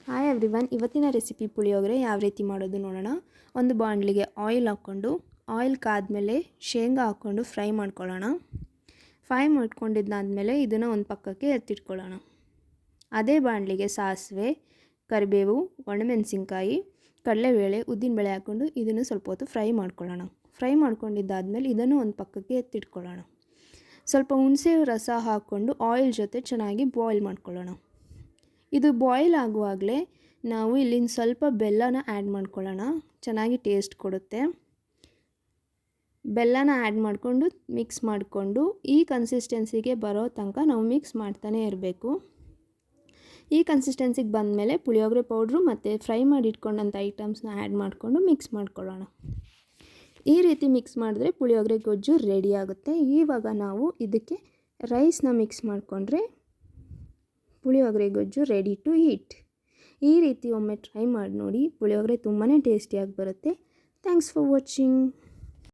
Hi everyone, ಇವತ್ತಿನ recipe puliyogare ಯಾವ ರೀತಿ ಮಾಡೋದು ನೋಡೋಣ. ಒಂದು ಬಾಣಲಿಗೆ ಆಯಿಲ್ ಹಾಕ್ಕೊಂಡು ಆಯಿಲ್ ಕಾದ್ಮೇಲೆ ಶೇಂಗಾ ಹಾಕ್ಕೊಂಡು ಫ್ರೈ ಮಾಡ್ಕೊಳ್ಳೋಣ. ಫ್ರೈ ಮಾಡ್ಕೊಂಡಿದ್ದಾದಮೇಲೆ ಇದನ್ನು ಒಂದು ಪಕ್ಕಕ್ಕೆ ಎತ್ತಿಟ್ಕೊಳ್ಳೋಣ. ಅದೇ ಬಾಣಲಿಗೆ ಸಾಸಿವೆ, ಕರಿಬೇವು, ಒಣಮೆಣಸಿನ್ಕಾಯಿ, ಕಡಲೆಬೇಳೆ, ಉದ್ದಿನಬೇಳೆ ಹಾಕ್ಕೊಂಡು ಇದನ್ನು ಸ್ವಲ್ಪ ಹೊತ್ತು ಫ್ರೈ ಮಾಡ್ಕೊಳ್ಳೋಣ. ಫ್ರೈ ಮಾಡ್ಕೊಂಡಿದ್ದಾದಮೇಲೆ ಇದನ್ನು ಒಂದು ಪಕ್ಕಕ್ಕೆ ಎತ್ತಿಟ್ಕೊಳ್ಳೋಣ. ಸ್ವಲ್ಪ ಹುಣಸೆ ರಸ ಹಾಕ್ಕೊಂಡು ಆಯಿಲ್ ಜೊತೆ ಚೆನ್ನಾಗಿ ಬಾಯ್ಲ್ ಮಾಡ್ಕೊಳ್ಳೋಣ. ಇದು ಬಾಯ್ಲ್ ಆಗುವಾಗಲೇ ನಾವು ಇಲ್ಲಿಂದ ಸ್ವಲ್ಪ ಬೆಲ್ಲನ ಆ್ಯಡ್ ಮಾಡ್ಕೊಳ್ಳೋಣ. ಚೆನ್ನಾಗಿ ಟೇಸ್ಟ್ ಕೊಡುತ್ತೆ. ಬೆಲ್ಲನ ಆ್ಯಡ್ ಮಾಡಿಕೊಂಡು ಮಿಕ್ಸ್ ಮಾಡಿಕೊಂಡು ಈ ಕನ್ಸಿಸ್ಟೆನ್ಸಿಗೆ ಬರೋ ತನಕ ನಾವು ಮಿಕ್ಸ್ ಮಾಡ್ತಾನೆ ಇರಬೇಕು. ಈ ಕನ್ಸಿಸ್ಟೆನ್ಸಿಗೆ ಬಂದಮೇಲೆ ಪುಳಿಯೋಗರೆ ಪೌಡ್ರು ಮತ್ತು ಫ್ರೈ ಮಾಡಿ ಇಟ್ಕೊಂಡಂಥ ಐಟಮ್ಸ್ನ ಆ್ಯಡ್ ಮಾಡಿಕೊಂಡು ಮಿಕ್ಸ್ ಮಾಡ್ಕೊಳ್ಳೋಣ. ಈ ರೀತಿ ಮಿಕ್ಸ್ ಮಾಡಿದ್ರೆ ಪುಳಿಯೋಗರೆ ಗೊಜ್ಜು ರೆಡಿ ಆಗುತ್ತೆ. ಇವಾಗ ನಾವು ಇದಕ್ಕೆ ರೈಸ್ನ ಮಿಕ್ಸ್ ಮಾಡಿಕೊಂಡ್ರೆ ಪುಳಿಯೋಗರೆ ಗೊಜ್ಜು ರೆಡಿ ಟು ಈಟ್. ಈ ರೀತಿ ಒಮ್ಮೆ ಟ್ರೈ ಮಾಡಿ ನೋಡಿ. ಪುಳಿಯೋಗರೆ ತುಂಬಾ ಟೇಸ್ಟಿಯಾಗಿ ಬರುತ್ತೆ. Thanks for watching.